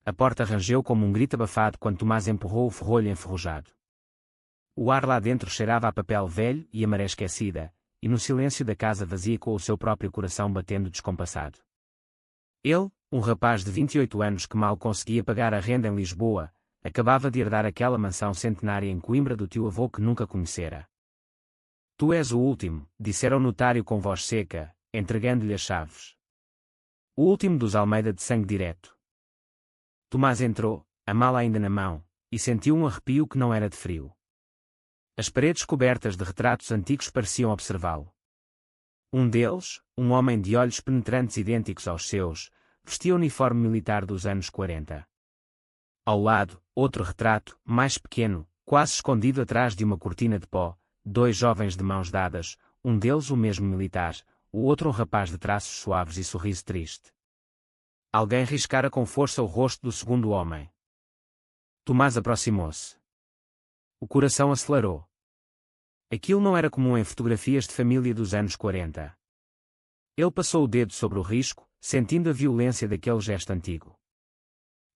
a porta rangeu como um grito abafado quando Tomás empurrou o ferrolho enferrujado. O ar lá dentro cheirava a papel velho e a maré esquecida, e no silêncio da casa vazia com o seu próprio coração batendo descompassado. Ele, um rapaz de 28 anos que mal conseguia pagar a renda em Lisboa, acabava de herdar aquela mansão centenária em Coimbra do tio-avô que nunca conhecera. Tu és o último, dissera o notário com voz seca, entregando-lhe as chaves. O último dos Almeida de sangue direto. Tomás entrou, a mala ainda na mão, e sentiu um arrepio que não era de frio. As paredes cobertas de retratos antigos pareciam observá-lo. Um deles, um homem de olhos penetrantes idênticos aos seus, vestia o uniforme militar dos anos 40. Ao lado, outro retrato, mais pequeno, quase escondido atrás de uma cortina de pó, dois jovens de mãos dadas, um deles o mesmo militar, o outro um rapaz de traços suaves e sorriso triste. Alguém riscara com força o rosto do segundo homem. Tomás aproximou-se. O coração acelerou. Aquilo não era comum em fotografias de família dos anos 40. Ele passou o dedo sobre o risco, sentindo a violência daquele gesto antigo.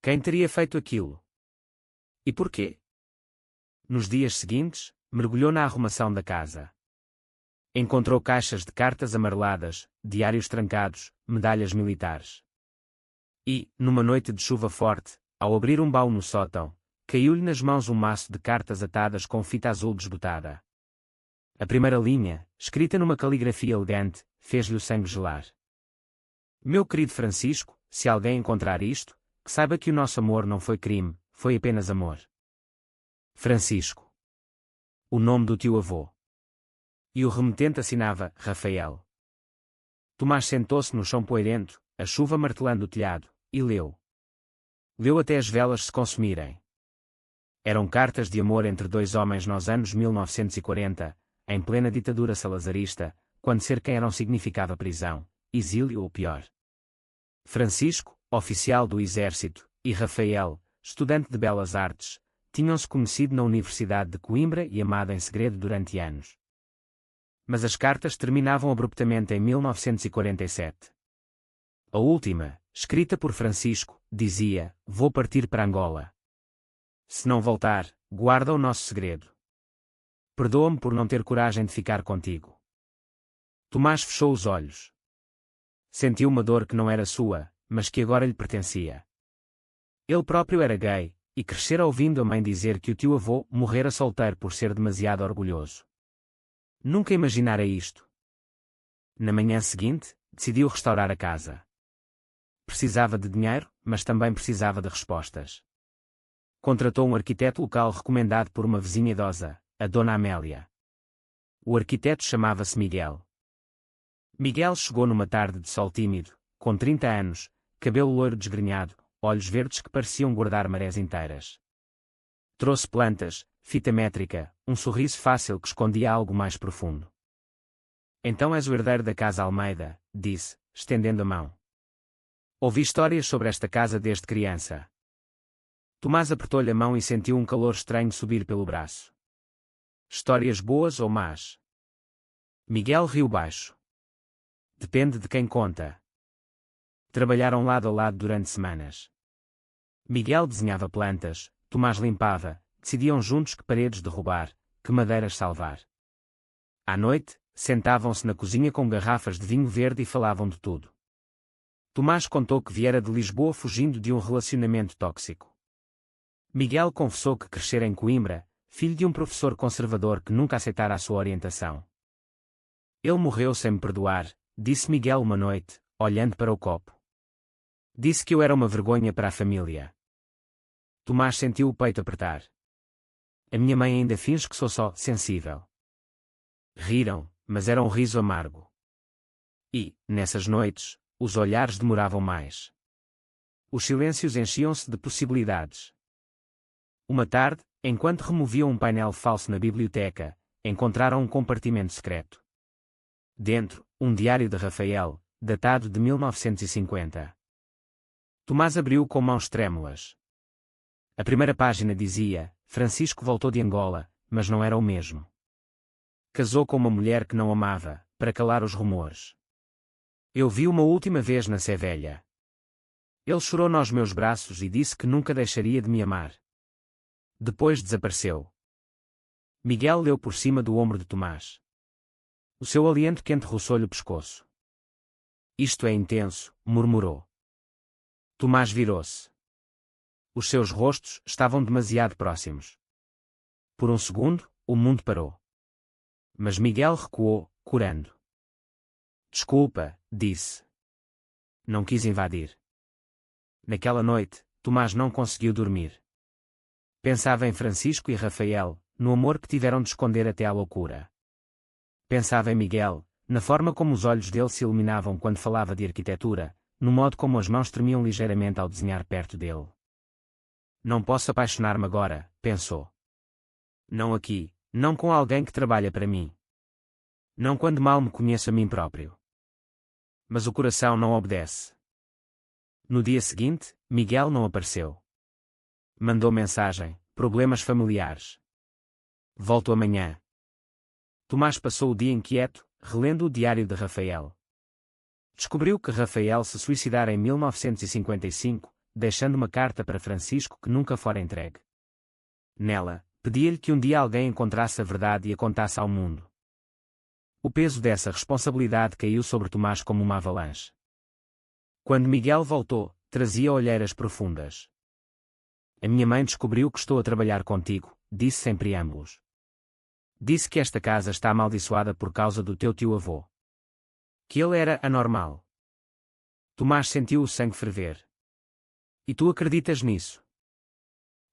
Quem teria feito aquilo? E porquê? Nos dias seguintes, mergulhou na arrumação da casa. Encontrou caixas de cartas amareladas, diários trancados, medalhas militares. E, numa noite de chuva forte, ao abrir um baú no sótão, caiu-lhe nas mãos um maço de cartas atadas com fita azul desbotada. A primeira linha, escrita numa caligrafia elegante, fez-lhe o sangue gelar. Meu querido Francisco, se alguém encontrar isto, que saiba que o nosso amor não foi crime, foi apenas amor. Francisco. O nome do tio-avô. E o remetente assinava Rafael. Tomás sentou-se no chão poeirento, a chuva martelando o telhado, e leu. Leu até as velas se consumirem. Eram cartas de amor entre dois homens nos anos 1940, em plena ditadura salazarista, quando ser quem eram significava prisão, exílio ou pior. Francisco, oficial do exército, e Rafael, estudante de belas artes, tinham-se conhecido na Universidade de Coimbra e amado em segredo durante anos. Mas as cartas terminavam abruptamente em 1947. A última, escrita por Francisco, dizia: vou partir para Angola. Se não voltar, guarda o nosso segredo. Perdoa-me por não ter coragem de ficar contigo. Tomás fechou os olhos. Sentiu uma dor que não era sua, mas que agora lhe pertencia. Ele próprio era gay, e crescera ouvindo a mãe dizer que o tio-avô morrera solteiro por ser demasiado orgulhoso. Nunca imaginara isto. Na manhã seguinte, decidiu restaurar a casa. Precisava de dinheiro, mas também precisava de respostas. Contratou um arquiteto local recomendado por uma vizinha idosa, a Dona Amélia. O arquiteto chamava-se Miguel. Miguel chegou numa tarde de sol tímido, com 30 anos, cabelo loiro desgrenhado, olhos verdes que pareciam guardar marés inteiras. Trouxe plantas, fita métrica, um sorriso fácil que escondia algo mais profundo. Então és o herdeiro da casa Almeida, disse, estendendo a mão. Ouvi histórias sobre esta casa desde criança. Tomás apertou-lhe a mão e sentiu um calor estranho subir pelo braço. Histórias boas ou más? Miguel riu baixo. Depende de quem conta. Trabalharam lado a lado durante semanas. Miguel desenhava plantas, Tomás limpava, decidiam juntos que paredes derrubar, que madeiras salvar. À noite, sentavam-se na cozinha com garrafas de vinho verde e falavam de tudo. Tomás contou que viera de Lisboa fugindo de um relacionamento tóxico. Miguel confessou que crescera em Coimbra, filho de um professor conservador que nunca aceitara a sua orientação. Ele morreu sem me perdoar, disse Miguel uma noite, olhando para o copo. Disse que eu era uma vergonha para a família. Tomás sentiu o peito apertar. A minha mãe ainda finge que sou só sensível. Riram, mas era um riso amargo. E, nessas noites, os olhares demoravam mais. Os silêncios enchiam-se de possibilidades. Uma tarde, enquanto removiam um painel falso na biblioteca, encontraram um compartimento secreto. Dentro, um diário de Rafael, datado de 1950. Tomás abriu com mãos trêmulas. A primeira página dizia: Francisco voltou de Angola, mas não era o mesmo. Casou com uma mulher que não amava, para calar os rumores. Eu vi uma última vez na Sé Velha. Ele chorou nos meus braços e disse que nunca deixaria de me amar. Depois desapareceu. Miguel leu por cima do ombro de Tomás. O seu aliento quente roçou-lhe o pescoço. Isto é intenso, murmurou. Tomás virou-se. Os seus rostos estavam demasiado próximos. Por um segundo, o mundo parou. Mas Miguel recuou, corando. Desculpa, disse. Não quis invadir. Naquela noite, Tomás não conseguiu dormir. Pensava em Francisco e Rafael, no amor que tiveram de esconder até à loucura. Pensava em Miguel, na forma como os olhos dele se iluminavam quando falava de arquitetura, no modo como as mãos tremiam ligeiramente ao desenhar perto dele. Não posso apaixonar-me agora, pensou. Não aqui, não com alguém que trabalha para mim. Não quando mal me conheço a mim próprio. Mas o coração não obedece. No dia seguinte, Miguel não apareceu. Mandou mensagem, problemas familiares. Volto amanhã. Tomás passou o dia inquieto, relendo o diário de Rafael. Descobriu que Rafael se suicidara em 1955, deixando uma carta para Francisco que nunca fora entregue. Nela, pedia-lhe que um dia alguém encontrasse a verdade e a contasse ao mundo. O peso dessa responsabilidade caiu sobre Tomás como uma avalanche. Quando Miguel voltou, trazia olheiras profundas. A minha mãe descobriu que estou a trabalhar contigo, disse sem preâmbulos. Disse que esta casa está amaldiçoada por causa do teu tio-avô. Que ele era anormal. Tomás sentiu o sangue ferver. E tu acreditas nisso?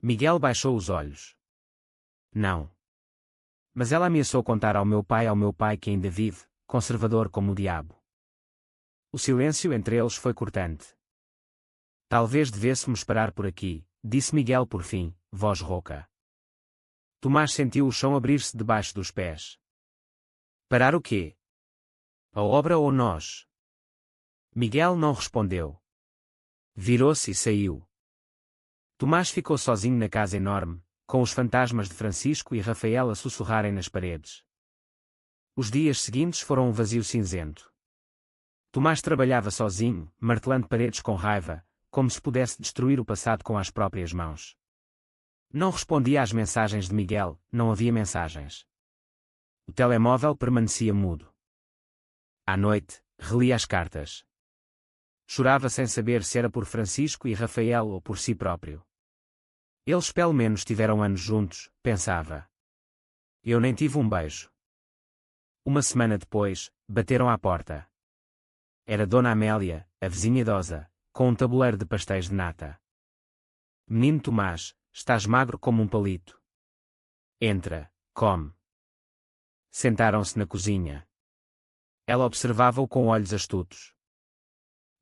Miguel baixou os olhos. Não. Mas ela ameaçou contar ao meu pai que ainda vive, conservador como o diabo. O silêncio entre eles foi cortante. Talvez devêssemos parar por aqui, disse Miguel por fim, voz rouca. Tomás sentiu o chão abrir-se debaixo dos pés. Parar o quê? A obra ou nós? Miguel não respondeu. Virou-se e saiu. Tomás ficou sozinho na casa enorme, com os fantasmas de Francisco e Rafael a sussurrarem nas paredes. Os dias seguintes foram um vazio cinzento. Tomás trabalhava sozinho, martelando paredes com raiva, como se pudesse destruir o passado com as próprias mãos. Não respondia às mensagens de Miguel, não havia mensagens. O telemóvel permanecia mudo. À noite, relia as cartas. Chorava sem saber se era por Francisco e Rafael ou por si próprio. Eles pelo menos tiveram anos juntos, pensava. Eu nem tive um beijo. Uma semana depois, bateram à porta. Era Dona Amélia, a vizinha idosa, com um tabuleiro de pastéis de nata. Menino Tomás, estás magro como um palito. Entra, come. Sentaram-se na cozinha. Ela observava-o com olhos astutos.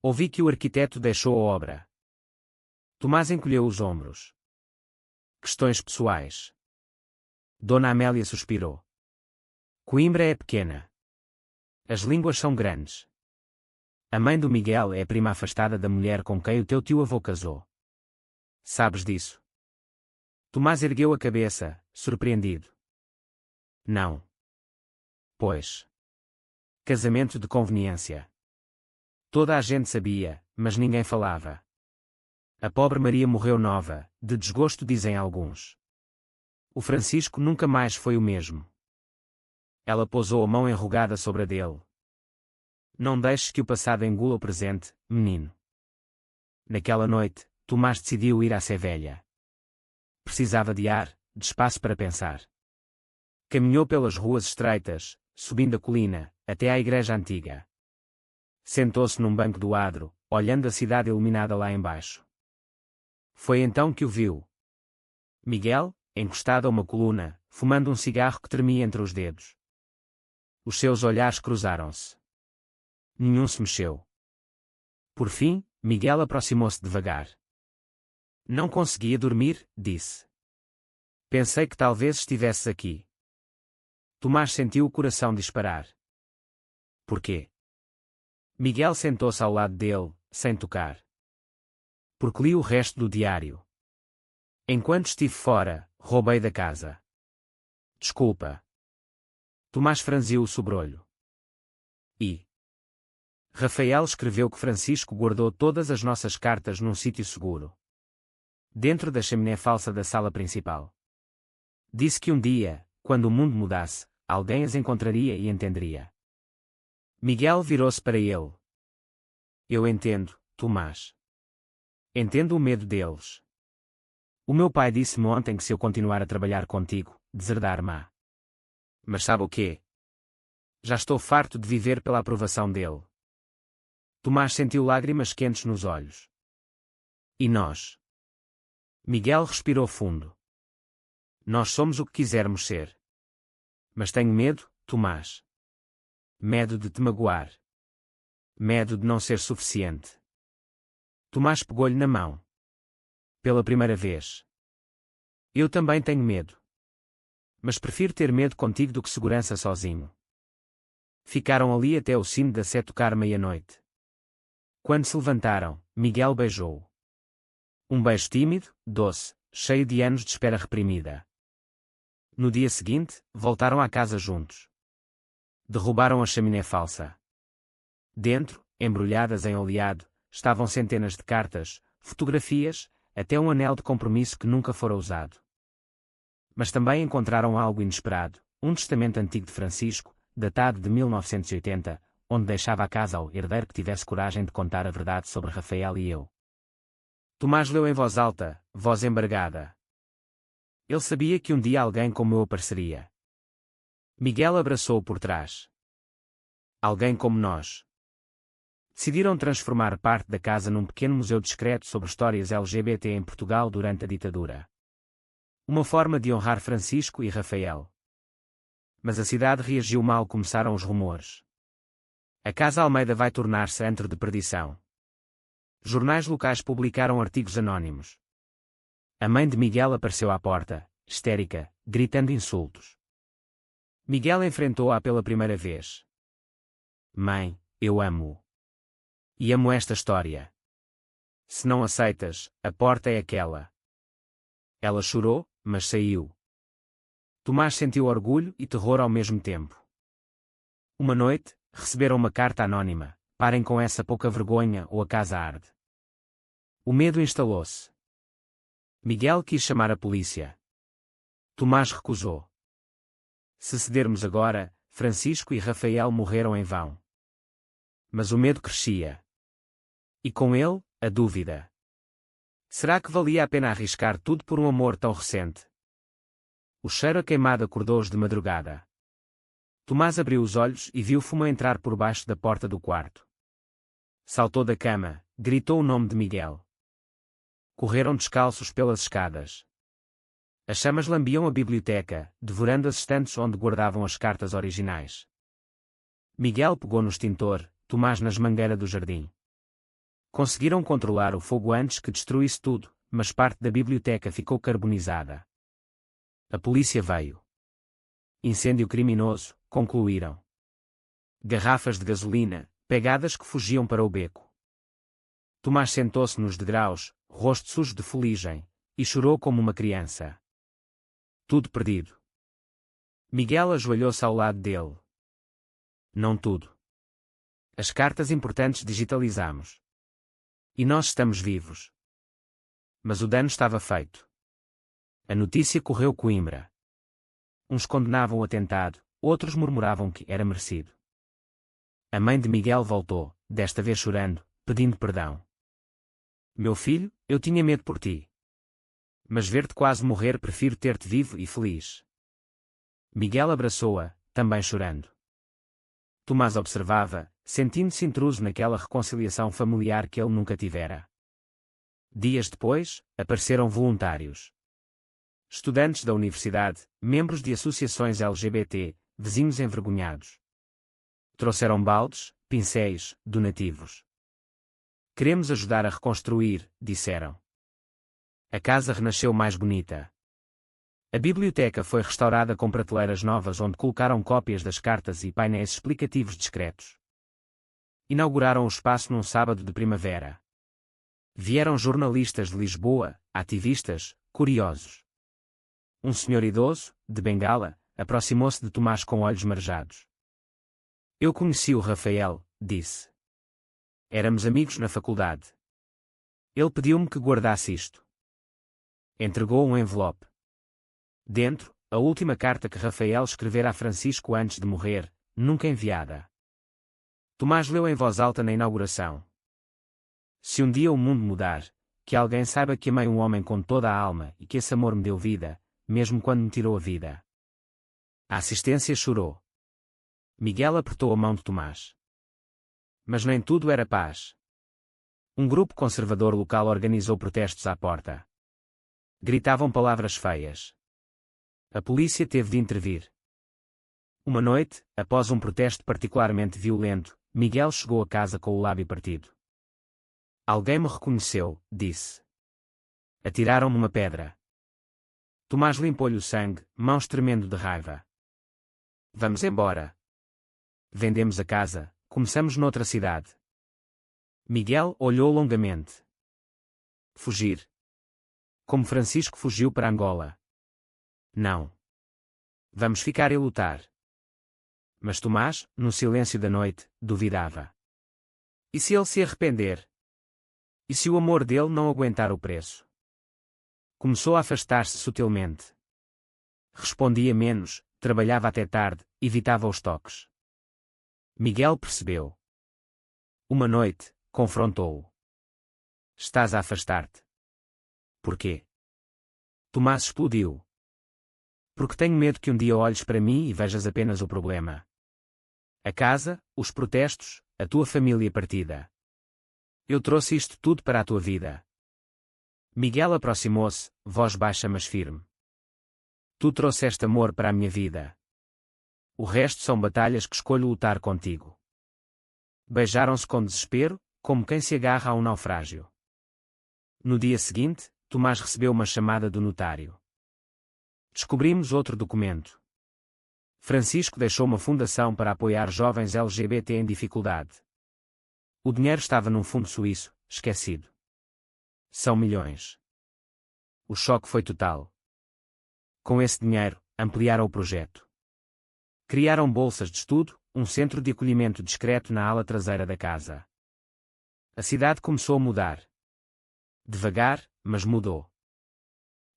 Ouvi que o arquiteto deixou a obra. Tomás encolheu os ombros. Questões pessoais. Dona Amélia suspirou. Coimbra é pequena. As línguas são grandes. A mãe do Miguel é a prima afastada da mulher com quem o teu tio-avô casou. Sabes disso? Tomás ergueu a cabeça, surpreendido. Não. Pois. Casamento de conveniência. Toda a gente sabia, mas ninguém falava. A pobre Maria morreu nova, de desgosto dizem alguns. O Francisco nunca mais foi o mesmo. Ela pousou a mão enrugada sobre a dele. Não deixes que o passado engula o presente, menino. Naquela noite, Tomás decidiu ir à Sevelha. Precisava de ar, de espaço para pensar. Caminhou pelas ruas estreitas, subindo a colina, até à igreja antiga. Sentou-se num banco do adro, olhando a cidade iluminada lá embaixo. Foi então que o viu. Miguel, encostado a uma coluna, fumando um cigarro que tremia entre os dedos. Os seus olhares cruzaram-se. Nenhum se mexeu. Por fim, Miguel aproximou-se devagar. Não conseguia dormir, disse. Pensei que talvez estivesses aqui. Tomás sentiu o coração disparar. Por quê? Miguel sentou-se ao lado dele, sem tocar. Porque li o resto do diário. Enquanto estive fora, roubei da casa. Desculpa. Tomás franziu o sobrolho. E Rafael escreveu que Francisco guardou todas as nossas cartas num sítio seguro, dentro da chaminé falsa da sala principal. Disse que um dia, quando o mundo mudasse, alguém as encontraria e entenderia. Miguel virou-se para ele. Eu entendo, Tomás. Entendo o medo deles. O meu pai disse-me ontem que se eu continuar a trabalhar contigo, deserdar-me-á. Mas sabe o quê? Já estou farto de viver pela aprovação dele. Tomás sentiu lágrimas quentes nos olhos. E nós? Miguel respirou fundo. Nós somos o que quisermos ser. Mas tenho medo, Tomás. Medo de te magoar. Medo de não ser suficiente. Tomás pegou-lhe na mão. Pela primeira vez. Eu também tenho medo. Mas prefiro ter medo contigo do que segurança sozinho. Ficaram ali até o sino da sé tocar meia-noite. Quando se levantaram, Miguel beijou-o. Um beijo tímido, doce, cheio de anos de espera reprimida. No dia seguinte, voltaram à casa juntos. Derrubaram a chaminé falsa. Dentro, embrulhadas em oleado, estavam centenas de cartas, fotografias, até um anel de compromisso que nunca fora usado. Mas também encontraram algo inesperado, um testamento antigo de Francisco, datado de 1980, onde deixava a casa ao herdeiro que tivesse coragem de contar a verdade sobre Rafael e eu. Tomás leu em voz alta, voz embargada. Ele sabia que um dia alguém como eu apareceria. Miguel abraçou-o por trás. Alguém como nós. Decidiram transformar parte da casa num pequeno museu discreto sobre histórias LGBT em Portugal durante a ditadura. Uma forma de honrar Francisco e Rafael. Mas a cidade reagiu mal. Começaram os rumores. A Casa Almeida vai tornar-se antro de perdição. Jornais locais publicaram artigos anónimos. A mãe de Miguel apareceu à porta, histérica, gritando insultos. Miguel enfrentou-a pela primeira vez. Mãe, eu amo-o. E amo esta história. Se não aceitas, a porta é aquela. Ela chorou, mas saiu. Tomás sentiu orgulho e terror ao mesmo tempo. Uma noite, receberam uma carta anônima. Parem com essa pouca vergonha ou a casa arde. O medo instalou-se. Miguel quis chamar a polícia. Tomás recusou. Se cedermos agora, Francisco e Rafael morreram em vão. Mas o medo crescia. E com ele, a dúvida. Será que valia a pena arriscar tudo por um amor tão recente? O cheiro a queimado acordou-os de madrugada. Tomás abriu os olhos e viu fumo entrar por baixo da porta do quarto. Saltou da cama, gritou o nome de Miguel. Correram descalços pelas escadas. As chamas lambiam a biblioteca, devorando as estantes onde guardavam as cartas originais. Miguel pegou no extintor, Tomás nas mangueiras do jardim. Conseguiram controlar o fogo antes que destruísse tudo, mas parte da biblioteca ficou carbonizada. A polícia veio. Incêndio criminoso, concluíram. Garrafas de gasolina, pegadas que fugiam para o beco. Tomás sentou-se nos degraus, rosto sujo de fuligem, e chorou como uma criança. Tudo perdido. Miguel ajoelhou-se ao lado dele. Não tudo. As cartas importantes digitalizamos. E nós estamos vivos. Mas o dano estava feito. A notícia correu Coimbra. Uns condenavam o atentado, outros murmuravam que era merecido. A mãe de Miguel voltou, desta vez chorando, pedindo perdão. Meu filho, eu tinha medo por ti. Mas ver-te quase morrer prefiro ter-te vivo e feliz. Miguel abraçou-a, também chorando. Tomás observava, sentindo-se intruso naquela reconciliação familiar que ele nunca tivera. Dias depois, apareceram voluntários. Estudantes da universidade, membros de associações LGBT, vizinhos envergonhados. Trouxeram baldes, pincéis, donativos. Queremos ajudar a reconstruir, disseram. A casa renasceu mais bonita. A biblioteca foi restaurada com prateleiras novas onde colocaram cópias das cartas e painéis explicativos discretos. Inauguraram o espaço num sábado de primavera. Vieram jornalistas de Lisboa, ativistas, curiosos. Um senhor idoso, de bengala, aproximou-se de Tomás com olhos marejados. Eu conheci o Rafael, disse. Éramos amigos na faculdade. Ele pediu-me que guardasse isto. Entregou um envelope. Dentro, a última carta que Rafael escrevera a Francisco antes de morrer, nunca enviada. Tomás leu em voz alta na inauguração. Se um dia o mundo mudar, que alguém saiba que amei um homem com toda a alma e que esse amor me deu vida, mesmo quando me tirou a vida. A assistência chorou. Miguel apertou a mão de Tomás. Mas nem tudo era paz. Um grupo conservador local organizou protestos à porta. Gritavam palavras feias. A polícia teve de intervir. Uma noite, após um protesto particularmente violento, Miguel chegou a casa com o lábio partido. Alguém me reconheceu, disse. Atiraram-me uma pedra. Tomás limpou-lhe o sangue, mãos tremendo de raiva. Vamos embora. Vendemos a casa, começamos noutra cidade. Miguel olhou longamente. Fugir. Como Francisco fugiu para Angola. Não. Vamos ficar e lutar. Mas Tomás, no silêncio da noite, duvidava. E se ele se arrepender? E se o amor dele não aguentar o preço? Começou a afastar-se sutilmente. Respondia menos, trabalhava até tarde, evitava os toques. Miguel percebeu. Uma noite, confrontou-o. Estás a afastar-te. Porquê? Tomás explodiu. Porque tenho medo que um dia olhes para mim e vejas apenas o problema. A casa, os protestos, a tua família partida. Eu trouxe isto tudo para a tua vida. Miguel aproximou-se, voz baixa mas firme. Tu trouxeste amor para a minha vida. O resto são batalhas que escolho lutar contigo. Beijaram-se com desespero, como quem se agarra a um naufrágio. No dia seguinte, Tomás recebeu uma chamada do notário. Descobrimos outro documento. Francisco deixou uma fundação para apoiar jovens LGBT em dificuldade. O dinheiro estava num fundo suíço, esquecido. São milhões. O choque foi total. Com esse dinheiro, ampliaram o projeto. Criaram bolsas de estudo, um centro de acolhimento discreto na ala traseira da casa. A cidade começou a mudar. Devagar, mas mudou.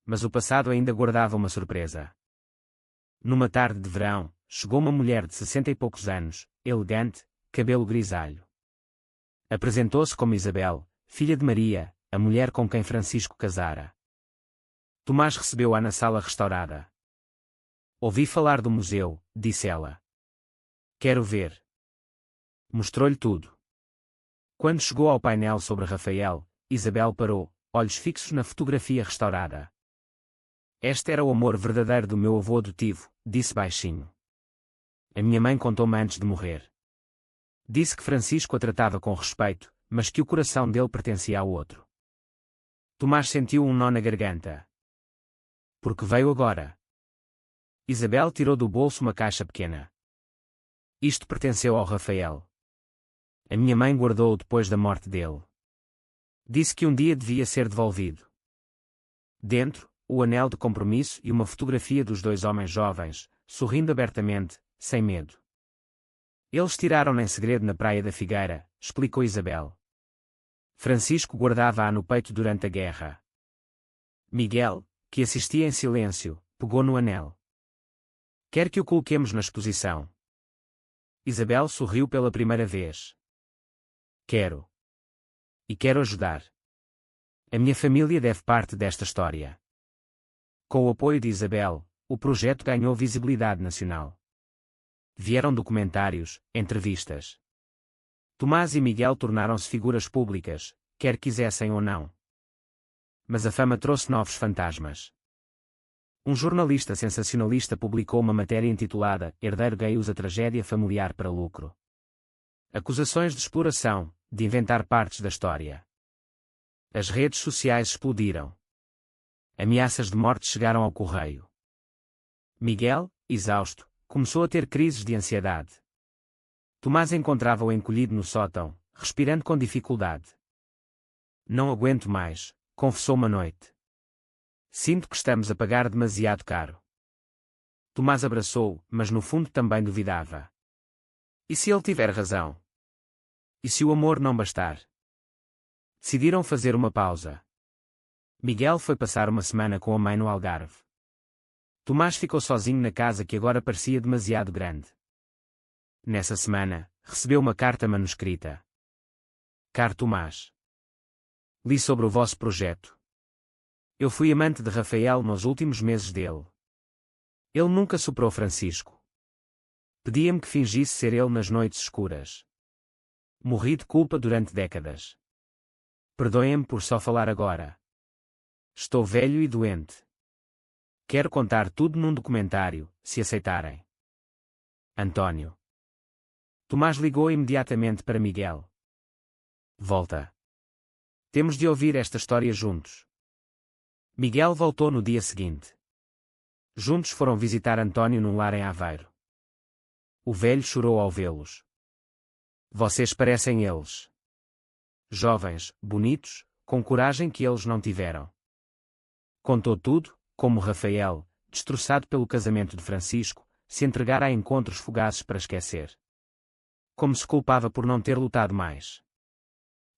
Mas o passado ainda guardava uma surpresa. Numa tarde de verão, chegou uma mulher de 60 e poucos anos, elegante, cabelo grisalho. Apresentou-se como Isabel, filha de Maria, a mulher com quem Francisco casara. Tomás recebeu-a na sala restaurada. Ouvi falar do museu, disse ela. Quero ver. Mostrou-lhe tudo. Quando chegou ao painel sobre Rafael, Isabel parou, olhos fixos na fotografia restaurada. Este era o amor verdadeiro do meu avô adotivo, disse baixinho. A minha mãe contou-me antes de morrer. Disse que Francisco a tratava com respeito, mas que o coração dele pertencia ao outro. Tomás sentiu um nó na garganta. Porque veio agora. Isabel tirou do bolso uma caixa pequena. Isto pertenceu ao Rafael. A minha mãe guardou-o depois da morte dele. Disse que um dia devia ser devolvido. Dentro, o anel de compromisso e uma fotografia dos dois homens jovens, sorrindo abertamente, sem medo. Eles tiraram-na em segredo na Praia da Figueira, explicou Isabel. Francisco guardava-a no peito durante a guerra. Miguel, que assistia em silêncio, pegou no anel. Quer que o coloquemos na exposição? Isabel sorriu pela primeira vez. Quero. E quero ajudar. A minha família deve parte desta história. Com o apoio de Isabel, o projeto ganhou visibilidade nacional. Vieram documentários, entrevistas. Tomás e Miguel tornaram-se figuras públicas, quer quisessem ou não. Mas a fama trouxe novos fantasmas. Um jornalista sensacionalista publicou uma matéria intitulada Herdeiro Gay usa tragédia familiar para lucro. Acusações de exploração, de inventar partes da história. As redes sociais explodiram. Ameaças de morte chegaram ao correio. Miguel, exausto, começou a ter crises de ansiedade. Tomás encontrava-o encolhido no sótão, respirando com dificuldade. Não aguento mais, confessou uma noite. Sinto que estamos a pagar demasiado caro. Tomás abraçou-o, mas no fundo também duvidava. E se ele tiver razão? E se o amor não bastar? Decidiram fazer uma pausa. Miguel foi passar uma semana com a mãe no Algarve. Tomás ficou sozinho na casa que agora parecia demasiado grande. Nessa semana, recebeu uma carta manuscrita. Caro Tomás, li sobre o vosso projeto. Eu fui amante de Rafael nos últimos meses dele. Ele nunca superou Francisco. Pedia-me que fingisse ser ele nas noites escuras. Morri de culpa durante décadas. Perdoem-me por só falar agora. Estou velho e doente. Quero contar tudo num documentário, se aceitarem. António. Tomás ligou imediatamente para Miguel. Volta. Temos de ouvir esta história juntos. Miguel voltou no dia seguinte. Juntos foram visitar António num lar em Aveiro. O velho chorou ao vê-los. Vocês parecem eles. Jovens, bonitos, com coragem que eles não tiveram. Contou tudo, como Rafael, destroçado pelo casamento de Francisco, se entregara a encontros fugazes para esquecer. Como se culpava por não ter lutado mais.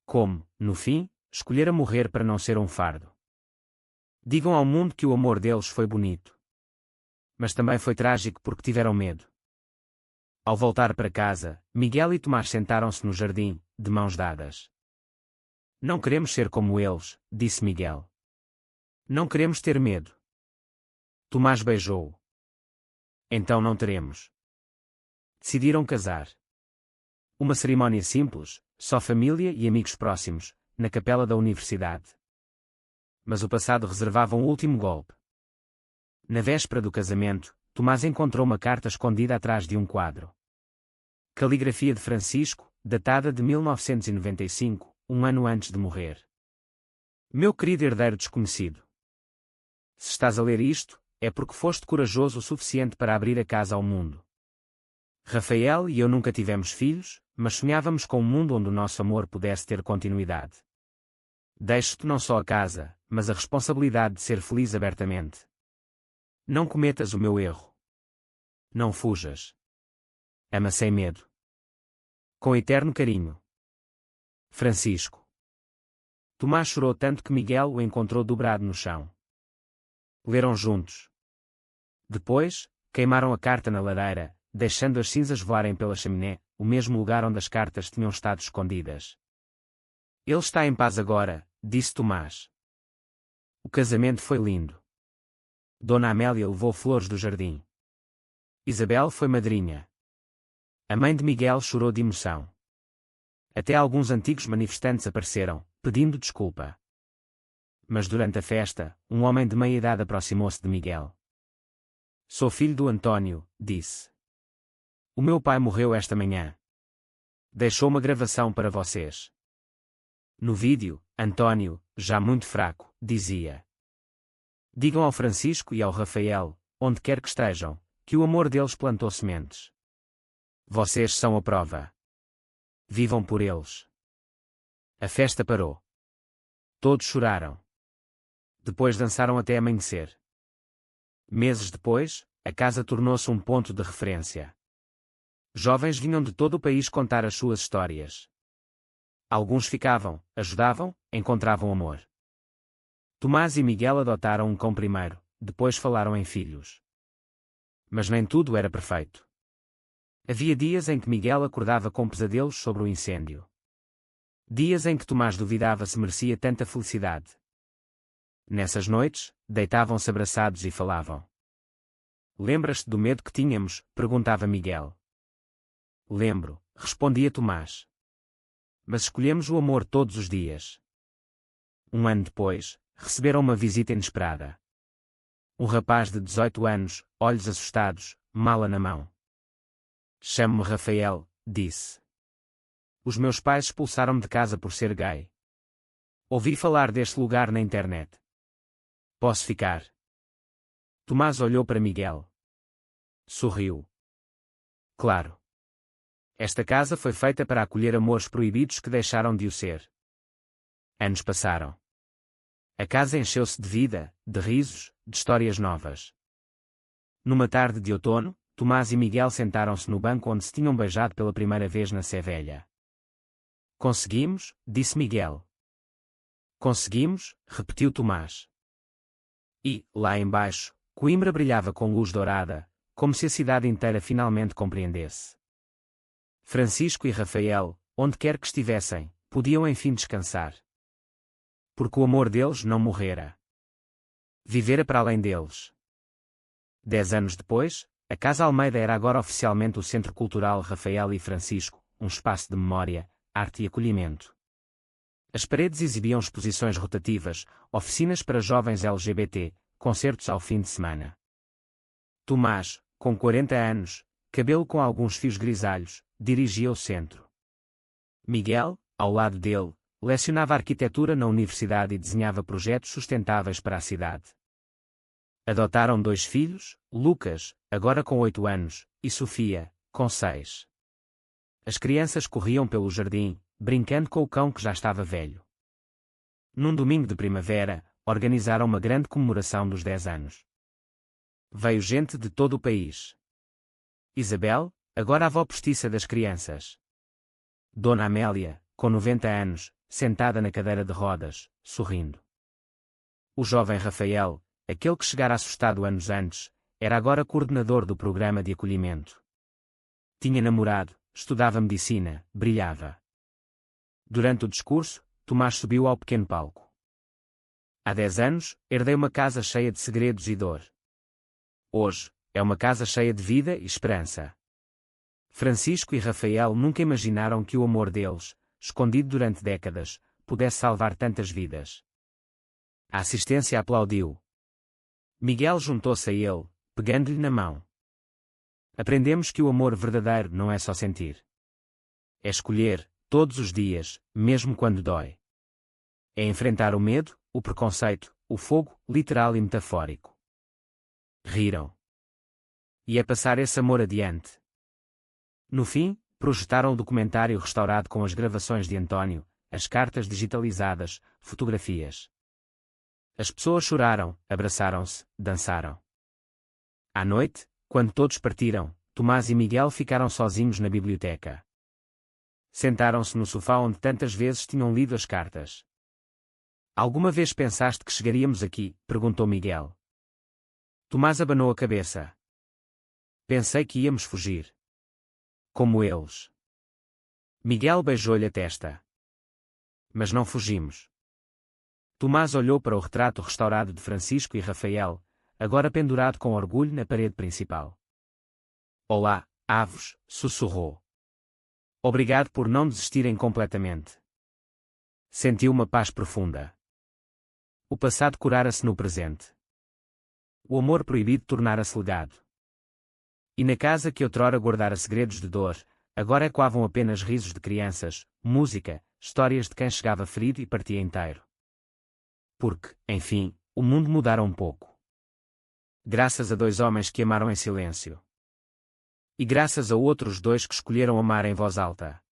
Como, no fim, escolhera morrer para não ser um fardo. Digam ao mundo que o amor deles foi bonito. Mas também foi trágico porque tiveram medo. Ao voltar para casa, Miguel e Tomás sentaram-se no jardim, de mãos dadas. Não queremos ser como eles, disse Miguel. Não queremos ter medo. Tomás beijou-o. Então não teremos. Decidiram casar. Uma cerimónia simples, só família e amigos próximos, na capela da universidade. Mas o passado reservava um último golpe. Na véspera do casamento, Tomás encontrou uma carta escondida atrás de um quadro. Caligrafia de Francisco, datada de 1995, um ano antes de morrer. Meu querido herdeiro desconhecido. Se estás a ler isto, é porque foste corajoso o suficiente para abrir a casa ao mundo. Rafael e eu nunca tivemos filhos, mas sonhávamos com um mundo onde o nosso amor pudesse ter continuidade. Deixo-te não só a casa, mas a responsabilidade de ser feliz abertamente. Não cometas o meu erro. Não fujas. Ama sem medo. Com eterno carinho. Francisco. Tomás chorou tanto que Miguel o encontrou dobrado no chão. Leram juntos. Depois, queimaram a carta na lareira, deixando as cinzas voarem pela chaminé, o mesmo lugar onde as cartas tinham estado escondidas. Ele está em paz agora, disse Tomás. O casamento foi lindo. Dona Amélia levou flores do jardim. Isabel foi madrinha. A mãe de Miguel chorou de emoção. Até alguns antigos manifestantes apareceram, pedindo desculpa. Mas durante a festa, um homem de meia idade aproximou-se de Miguel. Sou filho do António, disse. O meu pai morreu esta manhã. Deixou uma gravação para vocês. No vídeo, António, já muito fraco, dizia: digam ao Francisco e ao Rafael, onde quer que estejam, que o amor deles plantou sementes. Vocês são a prova. Vivam por eles. A festa parou. Todos choraram. Depois dançaram até amanhecer. Meses depois, a casa tornou-se um ponto de referência. Jovens vinham de todo o país contar as suas histórias. Alguns ficavam, ajudavam, encontravam amor. Tomás e Miguel adotaram um cão primeiro, depois falaram em filhos. Mas nem tudo era perfeito. Havia dias em que Miguel acordava com pesadelos sobre o incêndio. Dias em que Tomás duvidava se merecia tanta felicidade. Nessas noites, deitavam-se abraçados e falavam. Lembras-te do medo que tínhamos? Perguntava Miguel. Lembro, respondia Tomás. Mas escolhemos o amor todos os dias. Um ano depois, receberam uma visita inesperada. Um rapaz de 18 anos, olhos assustados, mala na mão. Chamo-me Rafael, disse. Os meus pais expulsaram-me de casa por ser gay. Ouvi falar deste lugar na internet. Posso ficar? Tomás olhou para Miguel. Sorriu. Claro. Esta casa foi feita para acolher amores proibidos que deixaram de o ser. Anos passaram. A casa encheu-se de vida, de risos, de histórias novas. Numa tarde de outono, Tomás e Miguel sentaram-se no banco onde se tinham beijado pela primeira vez na Sé Velha. Conseguimos, disse Miguel. Conseguimos, repetiu Tomás. E, lá embaixo, Coimbra brilhava com luz dourada, como se a cidade inteira finalmente compreendesse. Francisco e Rafael, onde quer que estivessem, podiam enfim descansar. Porque o amor deles não morrera. Vivera para além deles. 10 anos depois, a Casa Almeida era agora oficialmente o Centro Cultural Rafael e Francisco, um espaço de memória, arte e acolhimento. As paredes exibiam exposições rotativas, oficinas para jovens LGBT, concertos ao fim de semana. Tomás, com 40 anos, cabelo com alguns fios grisalhos, dirigia o centro. Miguel, ao lado dele, lecionava arquitetura na universidade e desenhava projetos sustentáveis para a cidade. Adotaram 2 filhos, Lucas, agora com 8 anos, e Sofia, com 6. As crianças corriam pelo jardim, brincando com o cão que já estava velho. Num domingo de primavera, organizaram uma grande comemoração dos 10 anos. Veio gente de todo o país. Isabel, agora a avó postiça das crianças. Dona Amélia, com 90 anos, sentada na cadeira de rodas, sorrindo. O jovem Rafael, aquele que chegara assustado anos antes, era agora coordenador do programa de acolhimento. Tinha namorado, estudava medicina, brilhava. Durante o discurso, Tomás subiu ao pequeno palco. Há 10 anos, herdei uma casa cheia de segredos e dor. Hoje, é uma casa cheia de vida e esperança. Francisco e Rafael nunca imaginaram que o amor deles, escondido durante décadas, pudesse salvar tantas vidas. A assistência aplaudiu. Miguel juntou-se a ele, pegando-lhe na mão. Aprendemos que o amor verdadeiro não é só sentir. É escolher, todos os dias, mesmo quando dói. É enfrentar o medo, o preconceito, o fogo, literal e metafórico. Riram. E é passar esse amor adiante. No fim, projetaram o documentário restaurado com as gravações de António, as cartas digitalizadas, fotografias. As pessoas choraram, abraçaram-se, dançaram. À noite, quando todos partiram, Tomás e Miguel ficaram sozinhos na biblioteca. Sentaram-se no sofá onde tantas vezes tinham lido as cartas. Alguma vez pensaste que chegaríamos aqui? Perguntou Miguel. Tomás abanou a cabeça. Pensei que íamos fugir. Como eles. Miguel beijou-lhe a testa. Mas não fugimos. Tomás olhou para o retrato restaurado de Francisco e Rafael, agora pendurado com orgulho na parede principal. Olá, avos, sussurrou. Obrigado por não desistirem completamente. Sentiu uma paz profunda. O passado curara-se no presente. O amor proibido tornara-se legado. E na casa que outrora guardara segredos de dor, agora ecoavam apenas risos de crianças, música, histórias de quem chegava ferido e partia inteiro. Porque, enfim, o mundo mudara um pouco. Graças a 2 homens que amaram em silêncio. E graças a outros 2 que escolheram amar em voz alta.